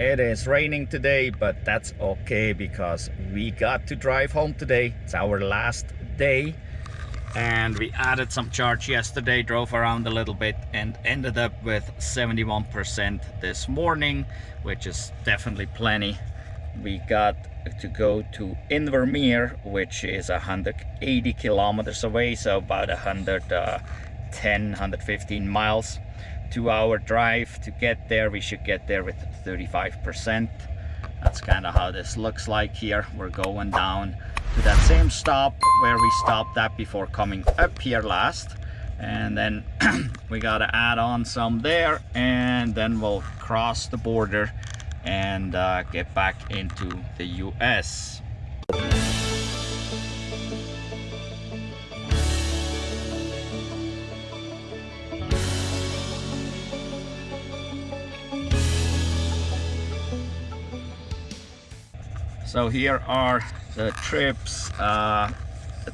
It is raining today, but that's okay because we got to drive home today. It's our last day and we added some charge yesterday, drove around a little bit and ended up with 71% this morning, which is definitely plenty. We got to go to Invermere, which is 180 kilometers away, so about 110-115 miles. 2-hour drive to get there. We should get there with 35%. That's kind of how this looks like here. We're going down to that same stop where we stopped at before coming up here last, and then we got to add on some there, and then we'll cross the border and get back into the US. So here are the trips. The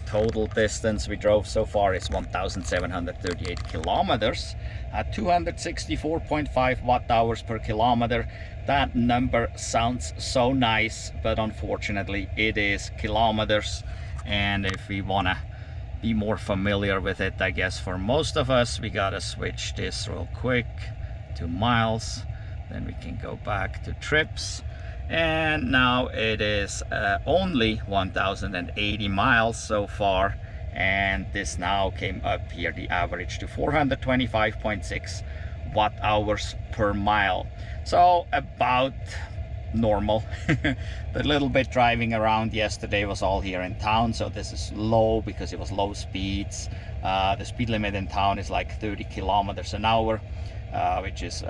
total distance we drove so far is 1,738 kilometers at 264.5 watt-hours per kilometer. That number sounds so nice, but unfortunately it is kilometers. And if we want to be more familiar with it, I guess for most of us, we gotta switch this real quick to miles. Then we can go back to trips. And now it is only 1,080 miles so far, and this now came up here, the average, to 425.6 watt-hours per mile. So about normal. The little bit driving around yesterday was all here in town, so this is low because it was low speeds. The speed limit in town is like 30 kilometers an hour, which is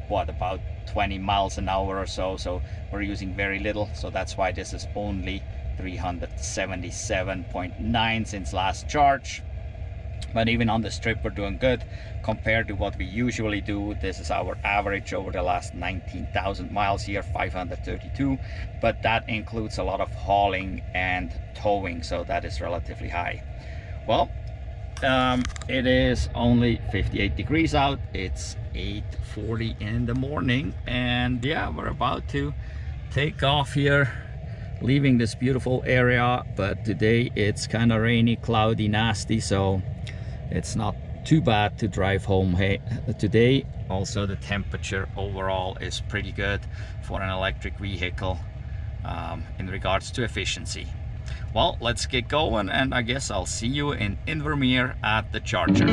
what, about 20 miles an hour or so. So we're using very little, so that's why this is only 377.9 since last charge. But even on this trip we're doing good compared to what we usually do. This is our average over the last 19,000 miles here, 532, but that includes a lot of hauling and towing, so that is relatively high. Well, it is only 58 degrees out. It's 8:40 in the morning, and yeah, we're about to take off here, leaving this beautiful area. But today it's kind of rainy, cloudy, nasty, so it's not too bad to drive home today. Also, the temperature overall is pretty good for an electric vehicle in regards to efficiency. Well, let's get going, and I guess I'll see you in Invermere at the charger.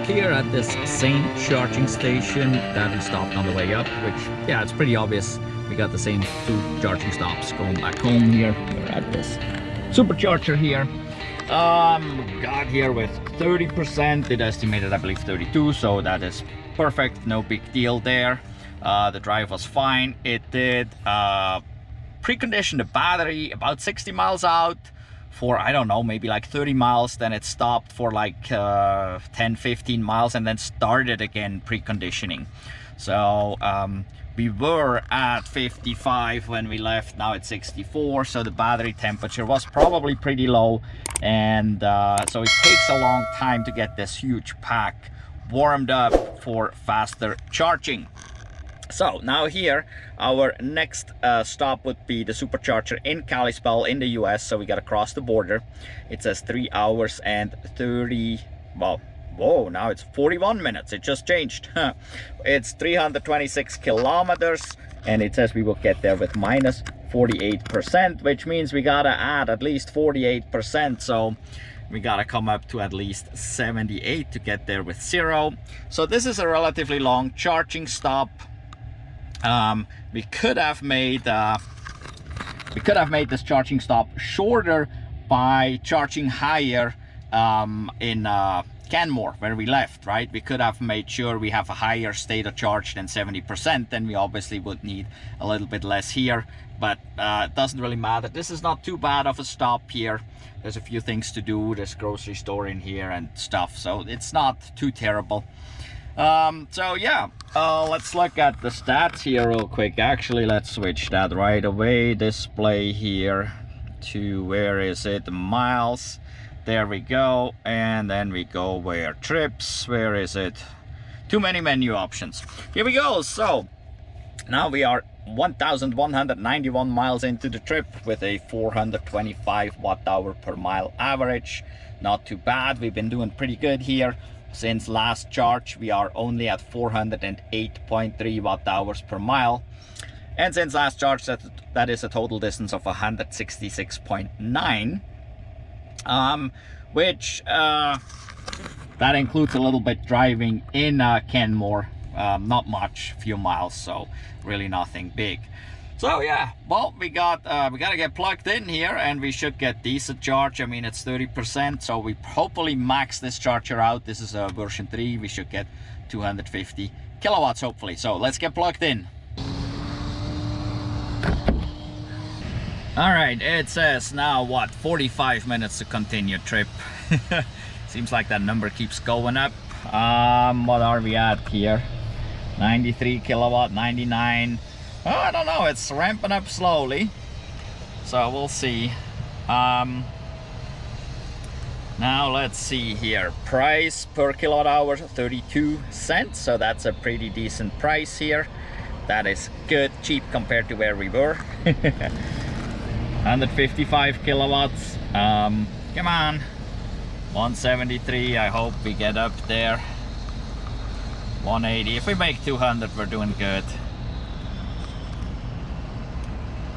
Here at this same charging station that we stopped on the way up, which, yeah, it's pretty obvious. We got the same 2 charging stops going back home here. We're at this supercharger here. Got here with 30%. It estimated, I believe, 32, so that is perfect, no big deal there. The drive was fine. It did precondition the battery about 60 miles out for, I don't know, maybe like 30 miles. Then it stopped for like 10-15 miles and then started again preconditioning. So we were at 55 when we left, now it's 64, so the battery temperature was probably pretty low, and so it takes a long time to get this huge pack warmed up for faster charging. So now here, our next stop would be the Supercharger in Kalispell in the US, so we gotta cross the border. It says 3 hours and 30, well, whoa, now it's 41 minutes, it just changed. It's 326 kilometers, and it says we will get there with minus 48%, which means we gotta add at least 48%, so we gotta come up to at least 78 to get there with 0. So this is a relatively long charging stop. We could have made this charging stop shorter by charging higher in Canmore where we left, right? We could have made sure we have a higher state of charge than 70%, then we obviously would need a little bit less here, but it doesn't really matter. This is not too bad of a stop here. There's a few things to do, there's grocery store in here and stuff, so it's not too terrible. So yeah, let's look at the stats here real quick. Actually, let's switch that right away. Display here to, where is it, the miles. There we go, and then we go where, trips, where is it? Too many menu options. Here we go. So now we are 1,191 miles into the trip with a 425 watt-hour per mile average. Not too bad, we've been doing pretty good here. Since last charge, we are only at 408.3 watt-hours per mile. And since last charge, that is a total distance of 166.9. Which that includes a little bit driving in Canmore, not much, few miles, so really nothing big. So yeah, well, we gotta get plugged in here, and we should get decent charge. I mean, it's 30%, so we hopefully max this charger out. This is a version 3. We should get 250 kilowatts hopefully. So let's get plugged in. All right, it says now what, 45 minutes to continue trip. Seems like that number keeps going up. What are we at here? 93 kilowatt, 99. Oh, I don't know, it's ramping up slowly, so we'll see. Now let's see here, price per kilowatt hour 32 cents, so that's a pretty decent price here. That is good, cheap compared to where we were. 155 kilowatts. Come on, 173. I hope we get up there. 180. If we make 200, we're doing good.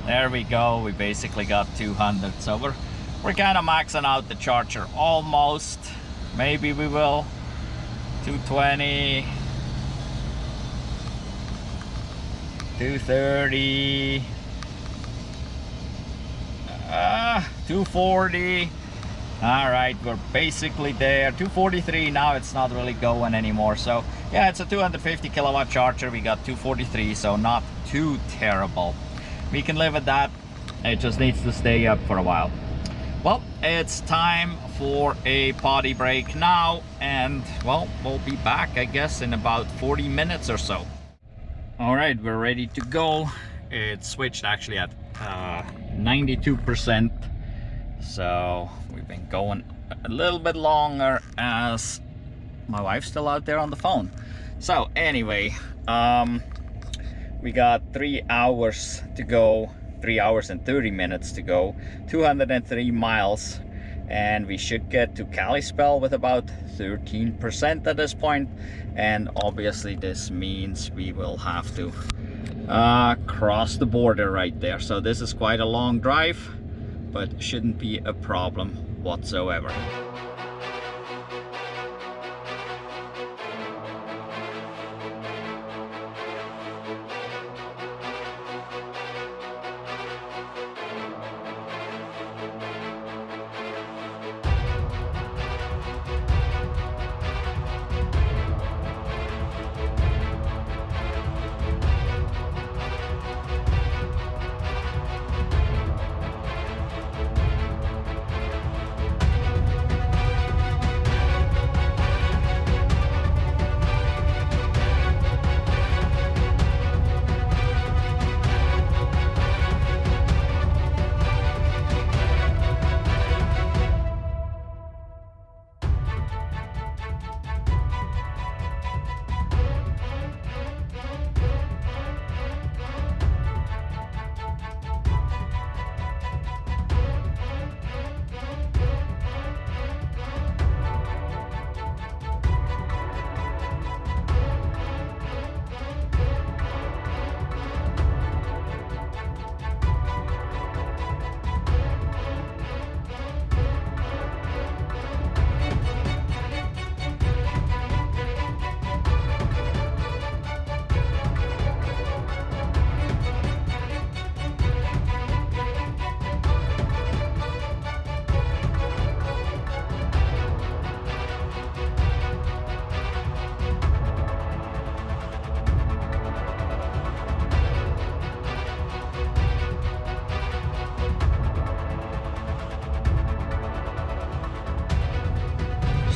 There we go, we basically got 200, so we're kind of maxing out the charger almost. Maybe we will. 220, 230, 240. All right, we're basically there. 243, now it's not really going anymore. So yeah, it's a 250 kilowatt charger. We got 243, so not too terrible. We can live with that. It just needs to stay up for a while. Well, it's time for a potty break now, and well, we'll be back, I guess, in about 40 minutes or so. All right, we're ready to go. It switched actually at 92%, so we've been going a little bit longer as my wife's still out there on the phone. So anyway, we got 3 hours to go, 3 hours and 30 minutes to go, 203 miles, and we should get to Kalispell with about 13% at this point. And obviously this means we will have to cross the border right there. So this is quite a long drive, but shouldn't be a problem whatsoever.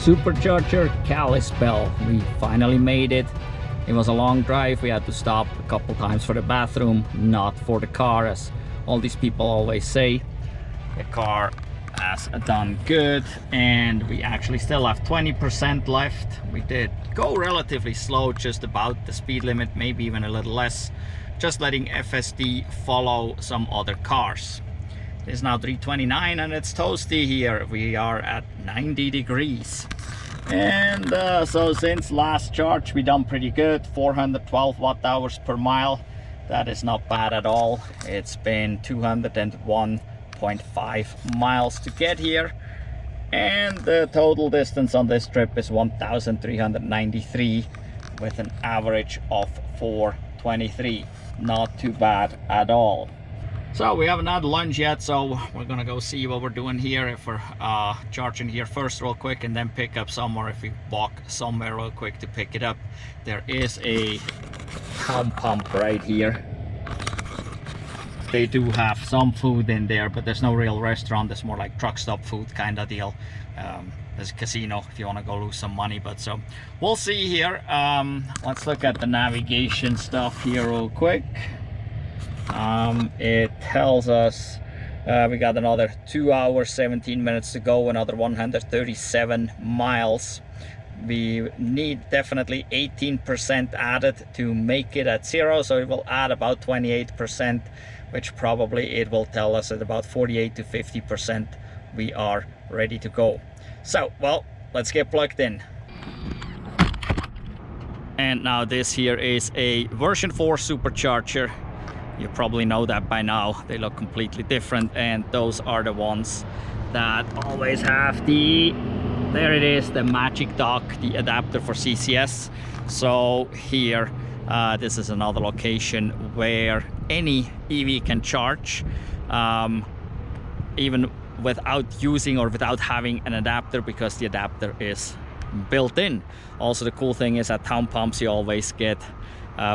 Supercharger Kalispell. We finally made it. It was a long drive. We had to stop a couple times for the bathroom, not for the car, as all these people always say. The car has done good, and we actually still have 20% left. We did go relatively slow, just about the speed limit, maybe even a little less, just letting FSD follow some other cars. It is now 3:29 and it's toasty here. We are at 90 degrees. And so since last charge we done pretty good, 412 watt-hours per mile. That is not bad at all. It's been 201.5 miles to get here, and the total distance on this trip is 1,393 with an average of 423. Not too bad at all. So we haven't had lunch yet, so we're gonna go see what we're doing here, if we're charging here first real quick and then pick up somewhere, if we walk somewhere real quick to pick it up. There is a town pump right here. They do have some food in there, but there's no real restaurant. It's more like truck stop food kind of deal. There's a casino if you want to go lose some money, but so we'll see here. Let's look at the navigation stuff here real quick. It tells us we got another 2 hours 17 minutes to go, another 137 miles. We need definitely 18% added to make it at 0, so it will add about 28%, which probably it will tell us at about 48 to 50% we are ready to go. So well, let's get plugged in. And now this here is a version 4 supercharger. You probably know that by now. They look completely different, and those are the ones that always have the, there it is, the magic dock, the adapter for CCS. So here, this is another location where any EV can charge, even without using or without having an adapter, because the adapter is built in. Also, the cool thing is at town pumps you always get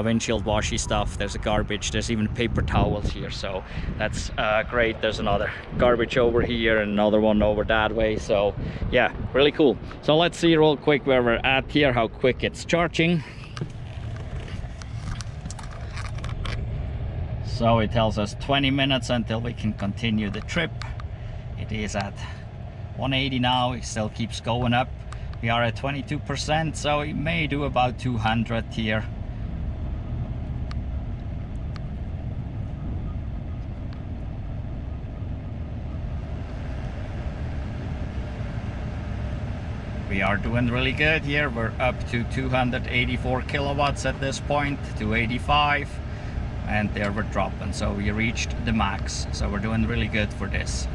windshield washy stuff. There's a garbage, there's even paper towels here, so that's great. There's another garbage over here and another one over that way, so yeah, really cool. So let's see real quick where we're at here, how quick it's charging. So it tells us 20 minutes until we can continue the trip. It is at 180 now. It still keeps going up. We are at 22%, so it may do about 200 here. We are doing really good here. We're up to 284 kilowatts at this point, 285, and there we're dropping. So we reached the max. So we're doing really good for this.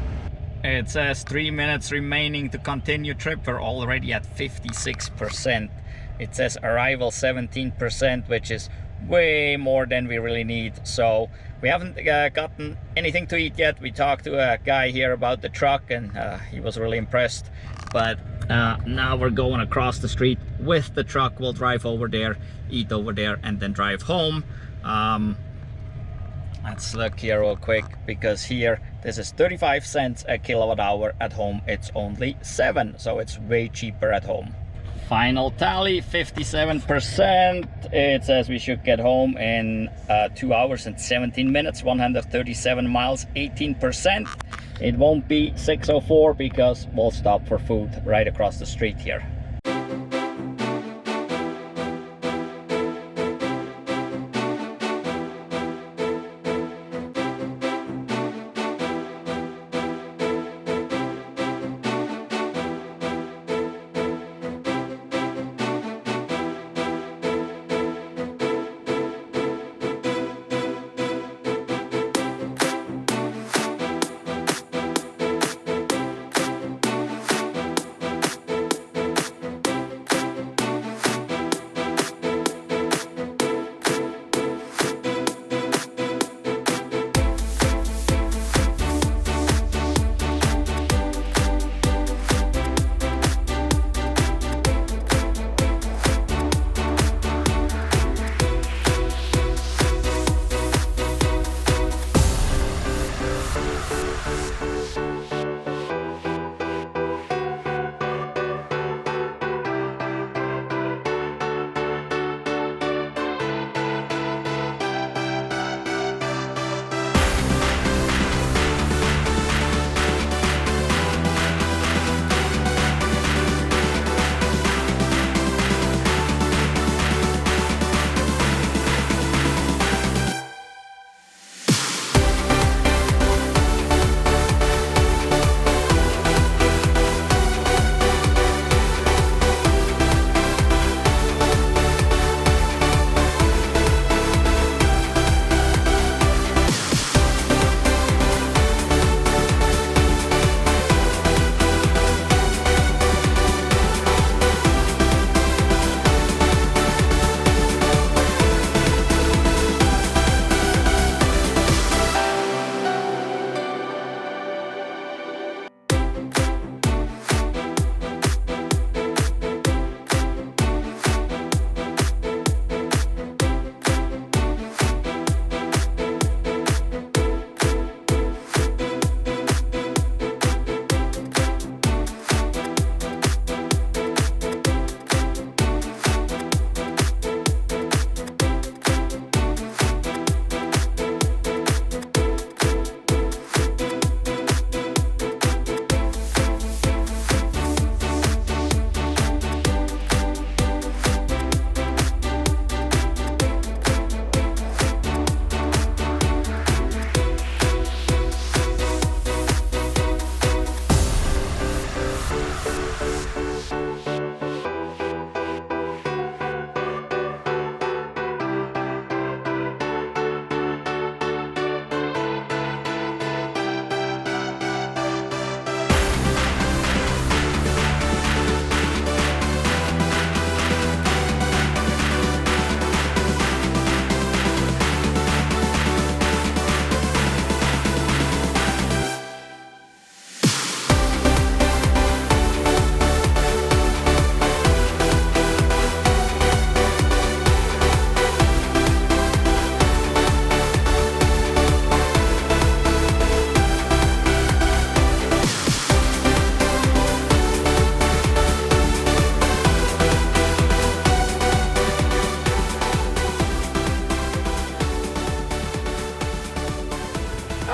It says 3 minutes remaining to continue trip. We're already at 56%. It says arrival 17%, which is way more than we really need. So we haven't gotten anything to eat yet. We talked to a guy here about the truck, and he was really impressed. But now we're going across the street with the truck. We'll drive over there, eat over there, and then drive home. Let's look here real quick, because here this is 35 cents a kilowatt hour. At home it's only 7, so it's way cheaper at home. Final tally, 57%. It says we should get home in 2 hours and 17 minutes, 137 miles, 18%. It won't be 6:04 because we'll stop for food right across the street here.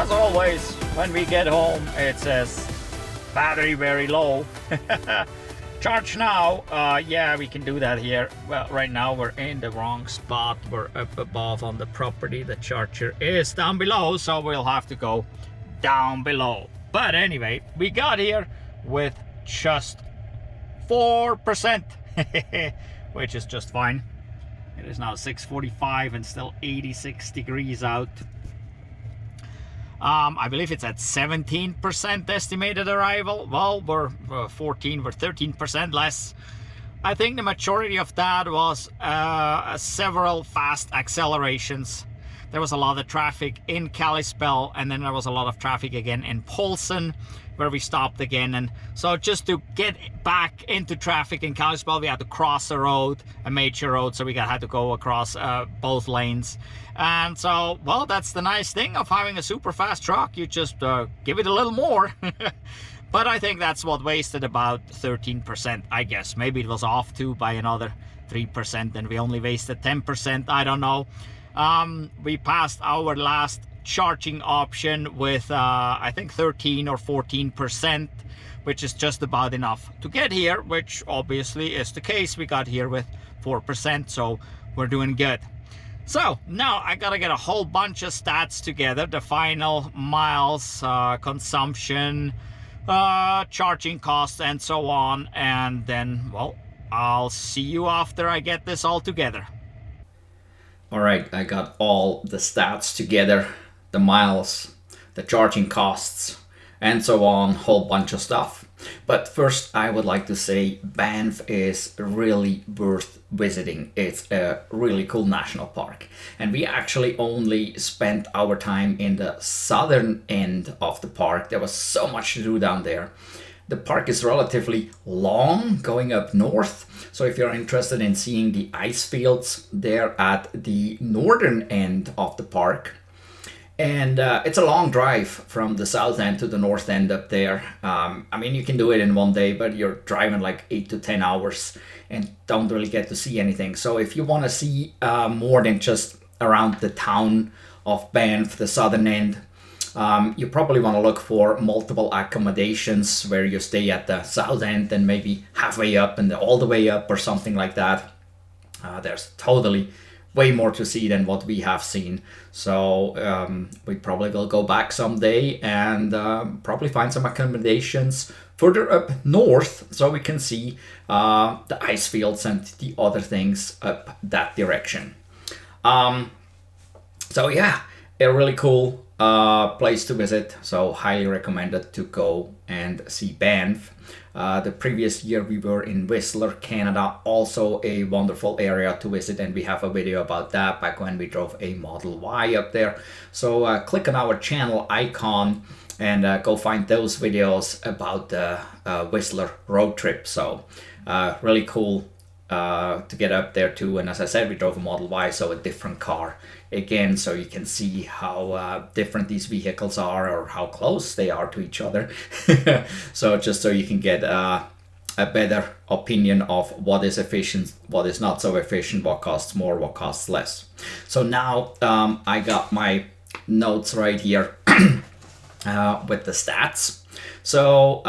as always, when we get home, it says battery very low. Charge now. Yeah, we can do that here. Well, right now we're in the wrong spot. We're up above on the property. The charger is down below, so we'll have to go down below. But anyway, we got here with just 4%, which is just fine. It is now 6:45 and still 86 degrees out. I believe it's at 17% estimated arrival. Well, we're 13% less. I think the majority of that was several fast accelerations. There was a lot of traffic in Kalispell, and then there was a lot of traffic again in Polson, where we stopped again. And so just to get back into traffic in Kalispell, we had to cross a road, a major road, so we had to go across both lanes. And so, well, that's the nice thing of having a super fast truck. You just give it a little more. But I think that's what wasted about 13%, I guess. Maybe it was off too by another 3%, and we only wasted 10%. I don't know. We passed our last charging option with I think 13 or 14%, which is just about enough to get here, which obviously is the case. We got here with 4%, so we're doing good. So now I gotta get a whole bunch of stats together, the final miles, consumption, charging costs, and so on, and then, well, I'll see you after I get this all together. All right, I got all the stats together, the miles, the charging costs, and so on, whole bunch of stuff. But first, I would like to say Banff is really worth visiting. It's a really cool national park. And we actually only spent our time in the southern end of the park. There was so much to do down there. The park is relatively long going up north. So if you're interested in seeing the ice fields, they're at the northern end of the park. And it's a long drive from the south end to the north end up there. I mean, you can do it in one day, but you're driving like 8 to 10 hours and don't really get to see anything. So if you want to see more than just around the town of Banff, the southern end, you probably want to look for multiple accommodations where you stay at the south end and maybe halfway up and all the way up or something like that. There's totally way more to see than what we have seen. So we probably will go back someday and probably find some accommodations further up north so we can see the ice fields and the other things up that direction. So yeah, a really cool place to visit. So highly recommended to go and see Banff. The previous year we were in Whistler, Canada, also a wonderful area to visit, and we have a video about that back when we drove a Model Y up there. So click on our channel icon and go find those videos about the Whistler road trip. So really cool to get up there too. And as I said, we drove a Model Y, so a different car again, so you can see how different these vehicles are or how close they are to each other. So just so you can get a better opinion of what is efficient, what is not so efficient, what costs more, what costs less. So now I got my notes right here with the stats. So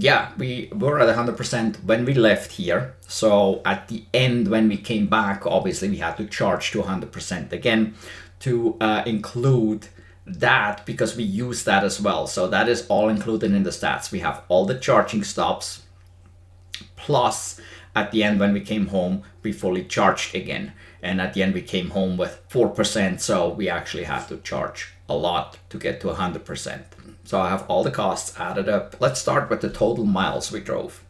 yeah, we were at 100% when we left here. So at the end, when we came back, obviously we had to charge to 100% again to include that, because we use that as well. So that is all included in the stats. We have all the charging stops, plus at the end when we came home, we fully charged again. And at the end we came home with 4%. So we actually have to charge a lot to get to 100%. So I have all the costs added up. Let's start with the total miles we drove.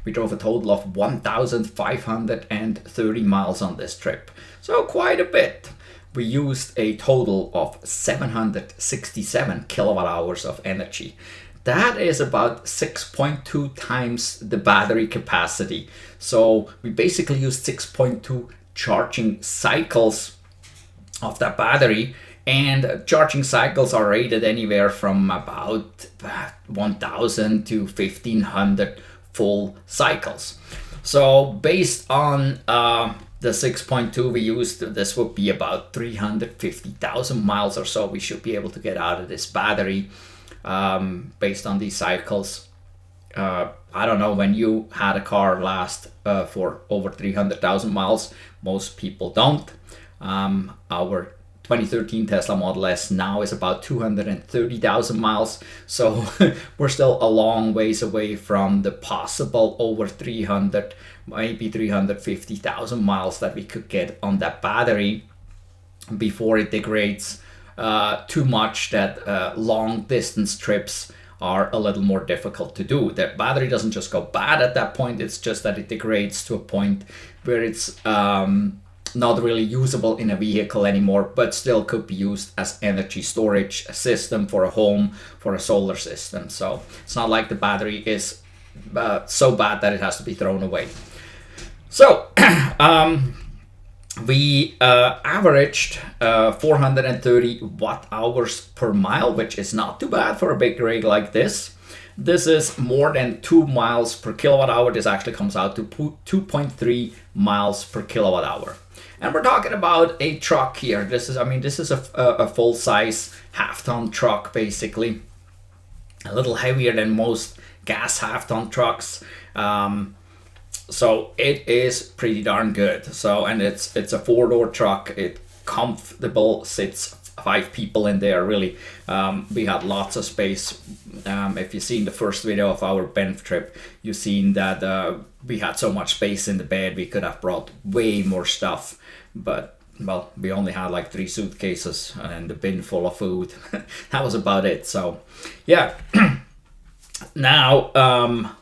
We drove a total of 1,530 miles on this trip. So quite a bit. We used a total of 767 kilowatt hours of energy. That is about 6.2 times the battery capacity. So we basically used 6.2 charging cycles of that battery. And charging cycles are rated anywhere from about 1,000 to 1,500 full cycles. So based on the 6.2 we used, this would be about 350,000 miles or so we should be able to get out of this battery based on these cycles. I don't know when you had a car last for over 300,000 miles. Most people don't. Our 2013 Tesla Model S now is about 230,000 miles. So we're still a long ways away from the possible over 300, maybe 350,000 miles that we could get on that battery before it degrades too much that long distance trips are a little more difficult to do. The battery doesn't just go bad at that point, it's just that it degrades to a point where it's not really usable in a vehicle anymore, but still could be used as energy storage system for a home, for a solar system. So it's not like the battery is so bad that it has to be thrown away. So we averaged 430 watt hours per mile, which is not too bad for a big rig like this. This is more than 2 miles per kilowatt hour. This actually comes out to 2.3 miles per kilowatt hour. And we're talking about a truck here. This is a full-size half-ton truck, basically. A little heavier than most gas half-ton trucks. So it is pretty darn good. So, and it's a 4-door truck. It's comfortable, sits 5 people in there, really. We had lots of space. If you've seen the first video of our Banff trip, you've seen that we had so much space in the bed, we could have brought way more stuff. But, well, we only had like 3 suitcases and a bin full of food. That was about it. So, yeah. Now,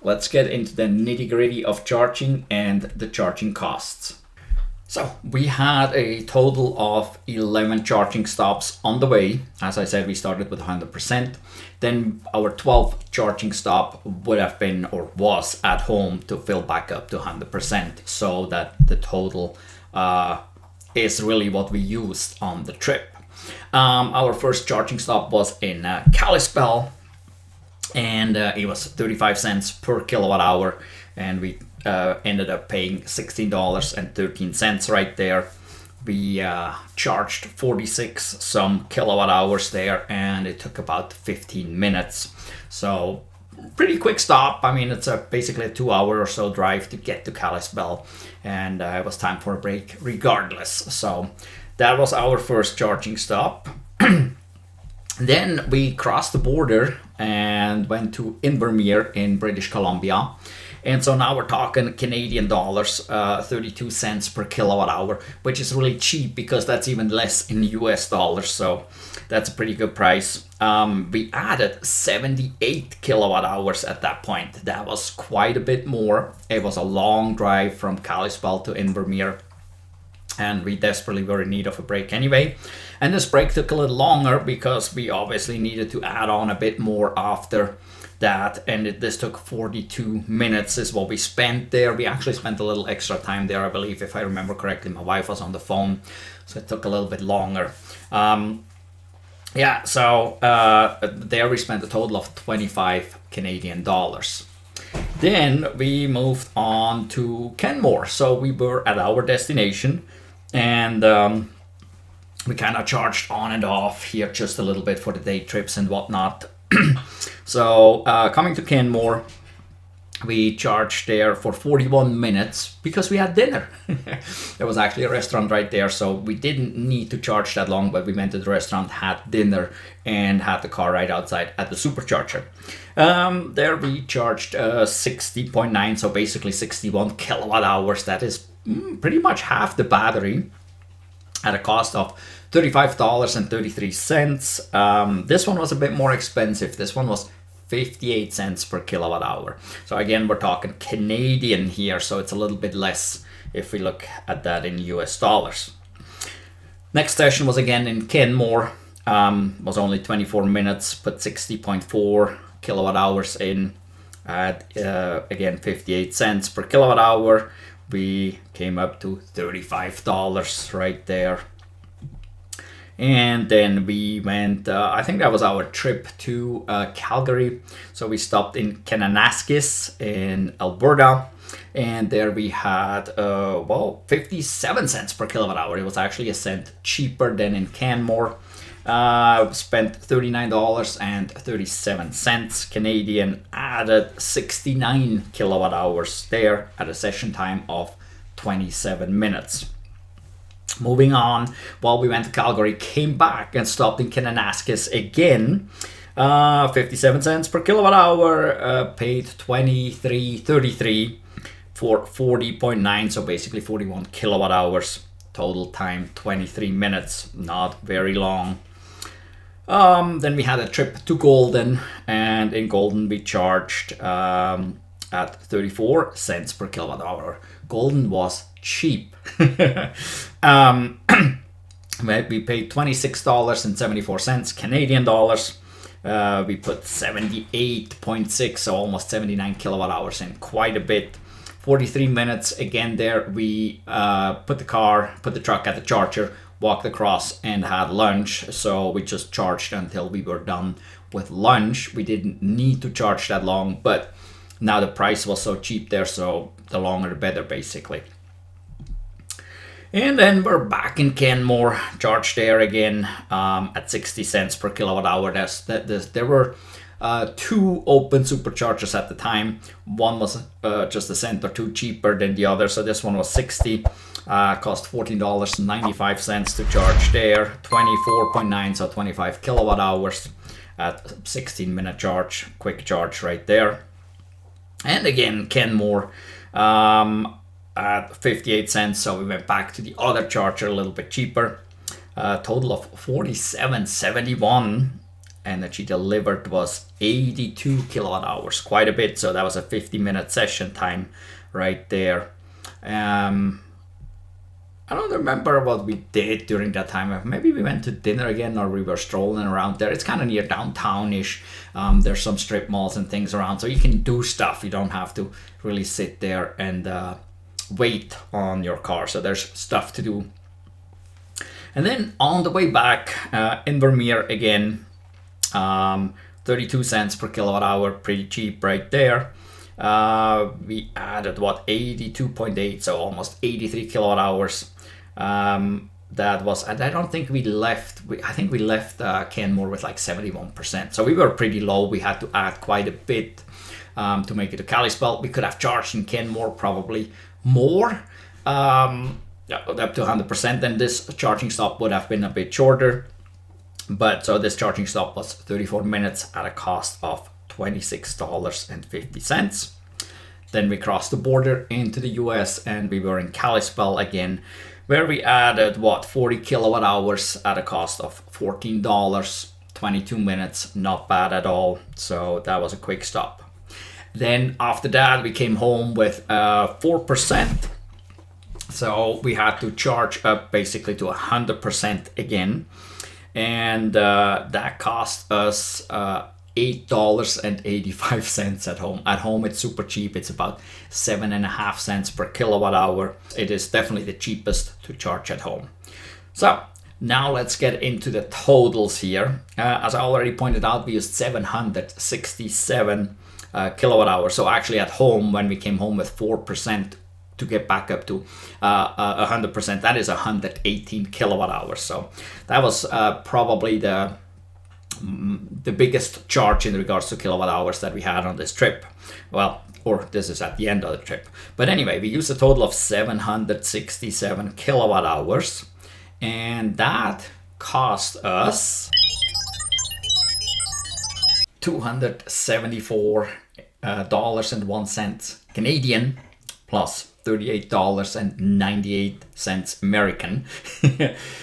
let's get into the nitty-gritty of charging and the charging costs. So we had a total of 11 charging stops on the way. As I said, we started with 100%. Then our 12th charging stop would have been or was at home to fill back up to 100%, so that the total is really what we used on the trip. Our first charging stop was in Kalispell, and it was 35 cents per kilowatt hour, and we ended up paying $16.13 right there. We charged 46 some kilowatt hours there, and it took about 15 minutes. So pretty quick stop. I mean, it's basically a 2-hour or so drive to get to Kalispell, and it was time for a break regardless. So that was our first charging stop. Then we crossed the border and went to Invermere in British Columbia. And so now we're talking Canadian dollars, 32 cents per kilowatt hour, which is really cheap because that's even less in US dollars. So that's a pretty good price. We added 78 kilowatt hours at that point. That was quite a bit more. It was a long drive from Kalispell to Invermere, and we desperately were in need of a break anyway. And this break took a little longer because we obviously needed to add on a bit more after that, and this took 42 minutes is what we spent there. We actually spent a little extra time there, I believe, if I remember correctly. My wife was on the phone, so it took a little bit longer. Yeah, so there we spent a total of 25 Canadian dollars. Then we moved on to Kenmore. So we were at our destination, and we kind of charged on and off here just a little bit for the day trips and whatnot. So coming to Kenmore, we charged there for 41 minutes because we had dinner. There was actually a restaurant right there, so we didn't need to charge that long, but we went to the restaurant, had dinner, and had the car right outside at the Supercharger. There we charged 60.9, so basically 61 kilowatt hours. That is pretty much half the battery at a cost of $35.33. This one was a bit more expensive. This one was 58 cents per kilowatt hour. So again, we're talking Canadian here, so it's a little bit less if we look at that in US dollars. Next session was again in Kenmore. Was only 24 minutes, put 60.4 kilowatt hours in at again 58 cents per kilowatt hour. We came up to $35 right there. And then we went, I think that was our trip to Calgary. So we stopped in Kananaskis in Alberta. And there we had, 57 cents per kilowatt hour. It was actually a cent cheaper than in Canmore. Spent $39.37 Canadian, added 69 kilowatt hours there at a session time of 27 minutes. Moving on, while we went to Calgary, came back and stopped in Kananaskis again. 57 cents per kilowatt hour, paid 23.33 for 40.9, so basically 41 kilowatt hours. Total time 23 minutes, not very long. Then we had a trip to Golden, and in Golden we charged at 34 cents per kilowatt hour. Golden was cheap. We paid $26.74 Canadian dollars. We put 78.6, so almost 79 kilowatt hours in, quite a bit. 43 minutes again there. We put the truck at the charger, walked across and had lunch. So we just charged until we were done with lunch. We didn't need to charge that long, but now the price was so cheap there, so the longer the better basically. And then we're back in Canmore, charged there again at 60 cents per kilowatt hour. There were two open superchargers at the time. One was just a cent or two cheaper than the other, so this one was 60. Cost $14.95 to charge there. 24.9, so 25 kilowatt hours at 16-minute charge, quick charge right there. And again, Canmore at 58 cents, so we went back to the other charger, a little bit cheaper. Total of $47.71. Energy delivered was 82 kilowatt hours, quite a bit. So that was a 50-minute session time right there. I don't remember what we did during that time. Maybe we went to dinner again, or we were strolling around there. It's kind of near downtown-ish. There's some strip malls and things around, so you can do stuff. You don't have to really sit there and wait on your car. So there's stuff to do. And then on the way back in Vermeer again, 32 cents per kilowatt hour, pretty cheap right there. We added 82.8, so almost 83 kilowatt hours. That was, and I don't think we left. I think we left Canmore with like 71%. So we were pretty low. We had to add quite a bit to make it to Kalispell. We could have charged in Canmore probably more, up to 100%. Then this charging stop would have been a bit shorter. But so this charging stop was 34 minutes at a cost of $26.50. Then we crossed the border into the US, and we were in Kalispell again, where we added 40 kilowatt hours at a cost of $14. 22 minutes, not bad at all. So that was a quick stop. Then after that, we came home with 4%. So we had to charge up basically to 100% again. And that cost us $8.85 at home. At home, it's super cheap. It's about 7.5 cents per kilowatt hour. It is definitely the cheapest to charge at home. So now let's get into the totals here. As I already pointed out, we used 767 kilowatt hours. So actually at home, when we came home with 4%, to get back up to 100%, that is 118 kilowatt hours. So that was probably the biggest charge in regards to kilowatt hours that we had on this trip. Well, or this is at the end of the trip. But anyway, we used a total of 767 kilowatt hours, and that cost us $274.01 Canadian plus $38.98 American.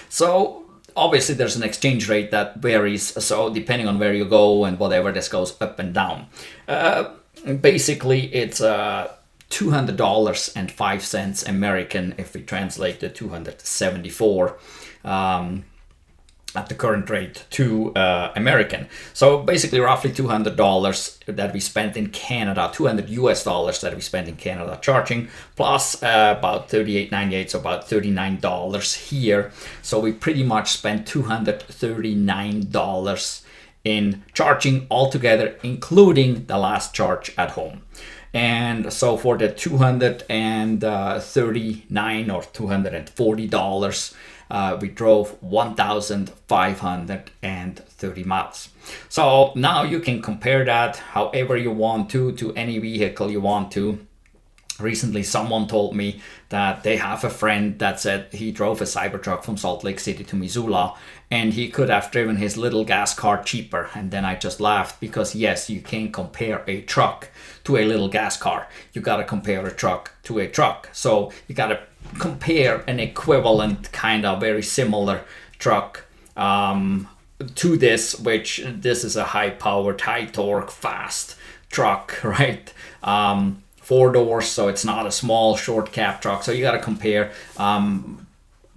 So obviously there's an exchange rate that varies, so depending on where you go and whatever, this goes up and down. Basically it's $200.05 American if we translate the 274 at the current rate to American. So basically roughly $200 that we spent in Canada, 200 US dollars that we spent in Canada charging, plus about $38.98, so about $39 here. So we pretty much spent $239 in charging altogether, including the last charge at home. And so for the $239 or $240, we drove 1,530 miles. So now you can compare that however you want to any vehicle you want to. Recently, someone told me that they have a friend that said he drove a Cybertruck from Salt Lake City to Missoula and he could have driven his little gas car cheaper. And then I just laughed because yes, you can't compare a truck to a little gas car. You got to compare a truck to a truck. So you got to compare an equivalent kind of very similar truck to this, which this is a high powered, high torque, fast truck, right? 4 doors, so it's not a small short cab truck. So you got to compare.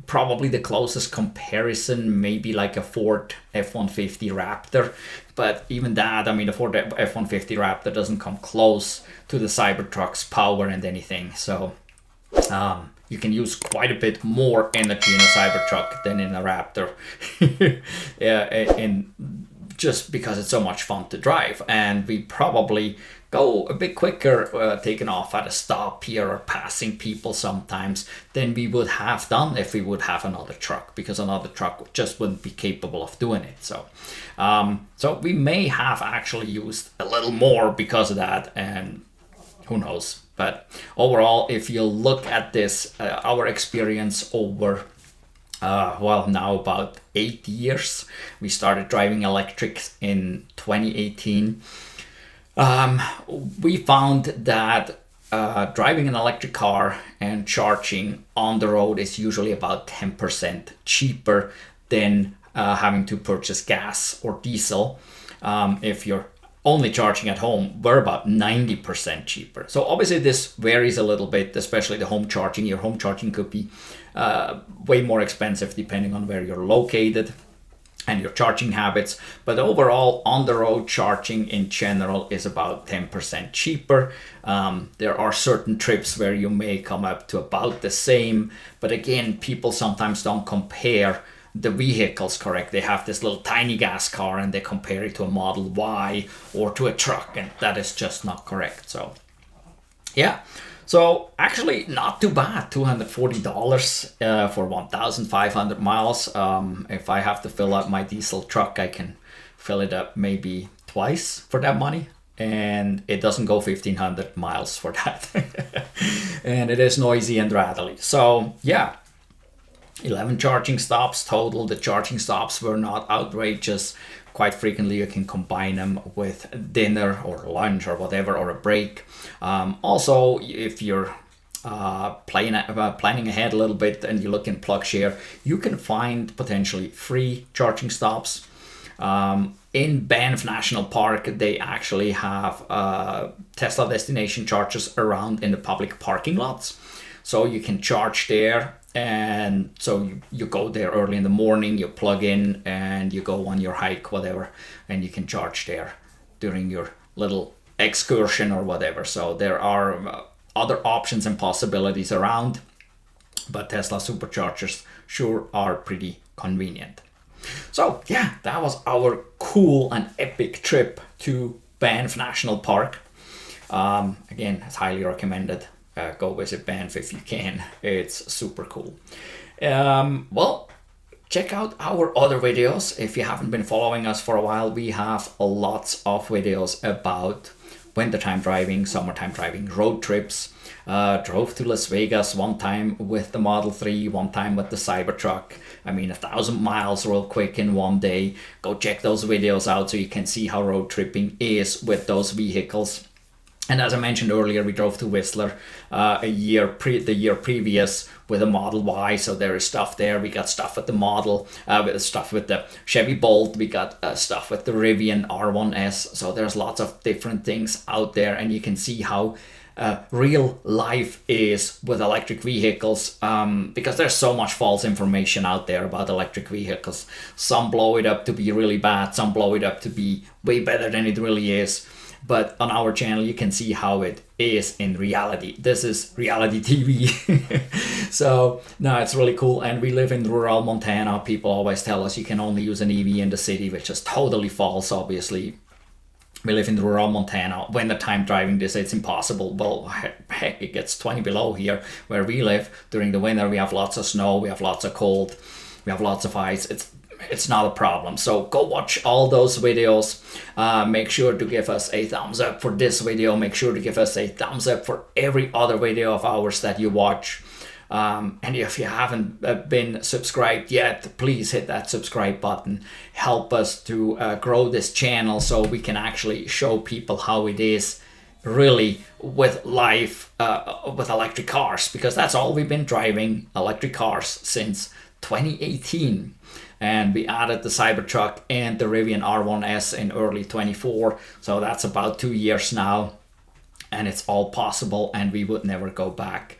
Probably the closest comparison maybe like a Ford F-150 Raptor, but even that, I mean, the Ford F-150 Raptor doesn't come close to the Cybertruck's power and anything. So you can use quite a bit more energy in a Cybertruck than in a Raptor. And just because it's so much fun to drive, and we probably go a bit quicker taking off at a stop here or passing people sometimes than we would have done if we would have another truck, because another truck just wouldn't be capable of doing it. So so we may have actually used a little more because of that, and who knows. But overall, if you look at this, our experience over now about 8 years. We started driving electric in 2018. We found that driving an electric car and charging on the road is usually about 10% cheaper than having to purchase gas or diesel. If you're only charging at home, we're about 90% cheaper. So obviously this varies a little bit, especially the home charging. Your home charging could be way more expensive depending on where you're located and your charging habits. But overall, on the road charging in general is about 10% cheaper. There are certain trips where you may come up to about the same, but again, people sometimes don't compare the vehicles correct. They have this little tiny gas car and they compare it to a Model Y or to a truck, and that is just not correct. So yeah, so actually not too bad, $240 for 1,500 miles. If I have to fill up my diesel truck, I can fill it up maybe twice for that money, and it doesn't go 1,500 miles for that. And it is noisy and rattly. So yeah, 11 charging stops total. The charging stops were not outrageous. Quite frequently you can combine them with dinner or lunch or whatever, or a break. Also, if you're planning ahead a little bit and you look in PlugShare, you can find potentially free charging stops. In Banff National Park, they actually have Tesla destination chargers around in the public parking lots. So you can charge there. And so you go there early in the morning, you plug in and you go on your hike, whatever, and you can charge there during your little excursion or whatever. So there are other options and possibilities around, but Tesla Superchargers sure are pretty convenient. So yeah, that was our cool and epic trip to Banff National Park. Again, it's highly recommended. Go visit Banff if you can. It's super cool. Well, check out our other videos. If you haven't been following us for a while, we have lots of videos about wintertime driving, summertime driving, road trips. Drove to Las Vegas one time with the Model 3, one time with the Cybertruck. I mean, 1,000 miles real quick in one day. Go check those videos out so you can see how road tripping is with those vehicles. And as I mentioned earlier, we drove to Whistler the year previous with a Model Y, so there is stuff there. We got stuff with the Model, with stuff with the Chevy Bolt. We got stuff with the Rivian R1S. So there's lots of different things out there, and you can see how real life is with electric vehicles, because there's so much false information out there about electric vehicles. Some blow it up to be really bad, some blow it up to be way better than it really is. But on our channel you can see how it is in reality. This is reality TV. So no, it's really cool. And we live in rural Montana. People always tell us you can only use an EV in the city, which is totally false. Obviously we live in rural Montana. Wintertime driving this, it's impossible. Well, heck, it gets 20 below here where we live. During the winter we have lots of snow, we have lots of cold, we have lots of ice. It's not a problem. So go watch all those videos. Make sure to give us a thumbs up for this video. Make sure to give us a thumbs up for every other video of ours that you watch. And if you haven't been subscribed yet, please hit that subscribe button. Help us to grow this channel so we can actually show people how it is really with life with electric cars, because that's all we've been driving, electric cars, since 2018. And we added the Cybertruck and the Rivian R1S in early 24, so that's about 2 years now, and it's all possible and we would never go back.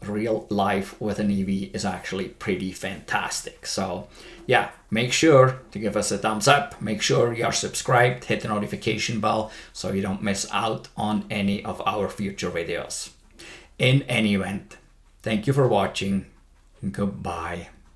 Real life with an EV is actually pretty fantastic. So yeah, make sure to give us a thumbs up, make sure you're subscribed, hit the notification bell so you don't miss out on any of our future videos. In any event, thank you for watching. Goodbye.